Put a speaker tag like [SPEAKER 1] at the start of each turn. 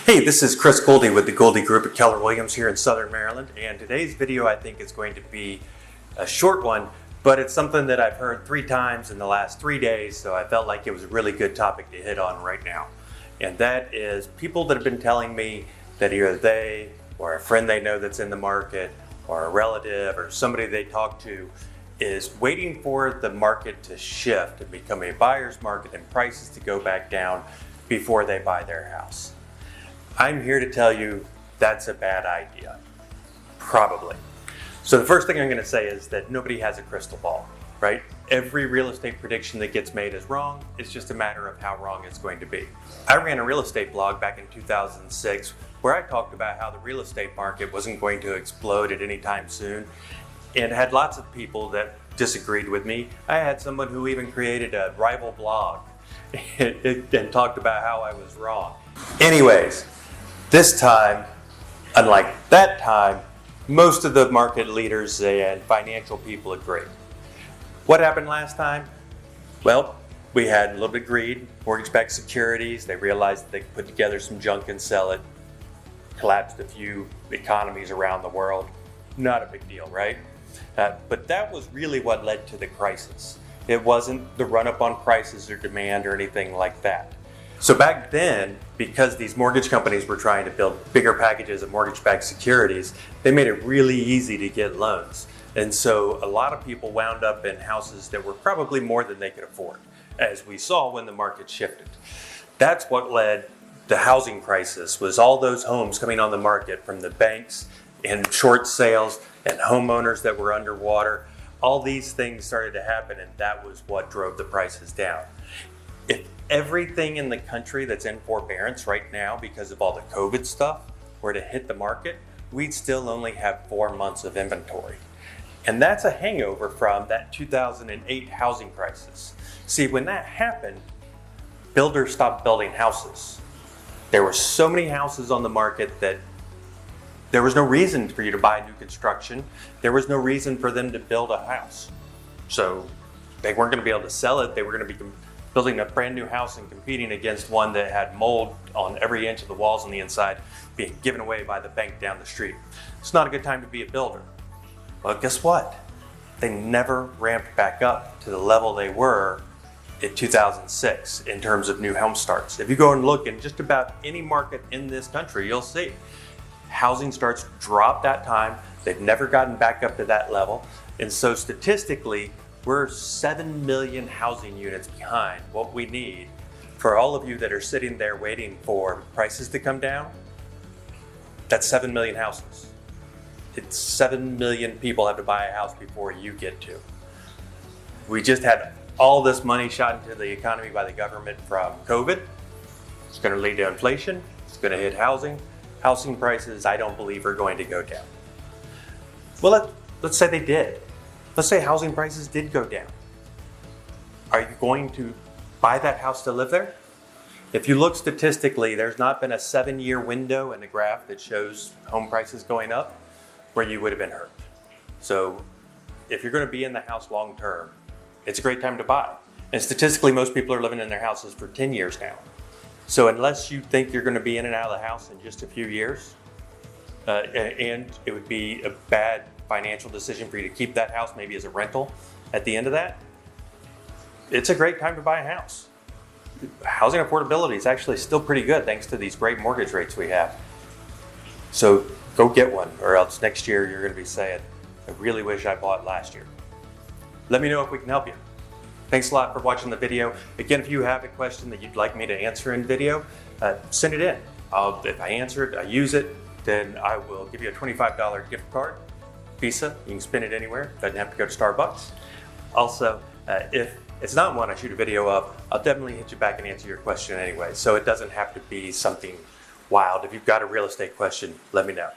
[SPEAKER 1] Hey, this is Chris Guldi with the Guldi Group at Keller Williams here in Southern Maryland, and today's video I think is going to be a short one, but it's something that I've heard 3 times in the last 3 days, so I felt like it was a really good topic to hit on right now. And that is people that have been telling me that either they or a friend they know that's in the market or a relative or somebody they talk to is waiting for the market to shift and become a buyer's market and prices to go back down before they buy their house. I'm here to tell you that's a bad idea, probably. So the first thing I'm going to say is that nobody has a crystal ball, right? Every real estate prediction that gets made is wrong. It's just a matter of how wrong it's going to be. I ran a real estate blog back in 2006 where I talked about how the real estate market wasn't going to explode at any time soon, and had lots of people that disagreed with me. I had someone who even created a rival blog and talked about how I was wrong. Anyways, this time, unlike that time, most of the market leaders and financial people agree. What happened last time? Well, we had a little bit of greed, mortgage-backed securities. They realized that they could put together some junk and sell it. Collapsed a few economies around the world. Not a big deal, right? But that was really what led to the crisis. It wasn't the run-up on prices or demand or anything like that. So back then, because these mortgage companies were trying to build bigger packages of mortgage-backed securities, they made it really easy to get loans. And so a lot of people wound up in houses that were probably more than they could afford, as we saw when the market shifted. That's what led the housing crisis, was all those homes coming on the market from the banks and short sales and homeowners that were underwater. All these things started to happen, and that was what drove the prices down. If everything in the country that's in forbearance right now because of all the COVID stuff were to hit the market, we'd still only have 4 months of inventory. And that's a hangover from that 2008 housing crisis. See, when that happened, builders stopped building houses. There were so many houses on the market that there was no reason for you to buy new construction. There was no reason for them to build a house. So they weren't going to be able to sell it. They were going to be building a brand new house and competing against one that had mold on every inch of the walls on the inside being given away by the bank down the street. It's not a good time to be a builder. Well, guess what? They never ramped back up to the level they were in 2006 in terms of new home starts. If you go and look in just about any market in this country, you'll see housing starts dropped that time. They've never gotten back up to that level. And so statistically, we're 7 million housing units behind what we need for all of you that are sitting there waiting for prices to come down. That's 7 million houses. It's 7 million people have to buy a house before you get to. We just had all this money shot into the economy by the government from COVID. It's going to lead to inflation. It's going to hit housing. Housing prices, I don't believe, are going to go down. Well, let's say they did. Let's say housing prices did go down. Are you going to buy that house to live there? If you look statistically, there's not been a 7-year window in the graph that shows home prices going up where you would have been hurt. So if you're going to be in the house long term, it's a great time to buy. And statistically, most people are living in their houses for 10 years now. So unless you think you're going to be in and out of the house in just a few years, and it would be a bad financial decision for you to keep that house maybe as a rental at the end of that, it's a great time to buy a house. Housing affordability is actually still pretty good thanks to these great mortgage rates we have. So go get one, or else next year you're going to be saying, I really wish I bought last year. Let me know if we can help you. Thanks a lot for watching the video. Again, if you have a question that you'd like me to answer in video, send it in. If I answer it, I use it, then I will give you a $25 gift card. Visa, you can spend it anywhere. Doesn't have to go to Starbucks. Also, if it's not one I shoot a video of, I'll definitely hit you back and answer your question anyway. So it doesn't have to be something wild. If you've got a real estate question, let me know.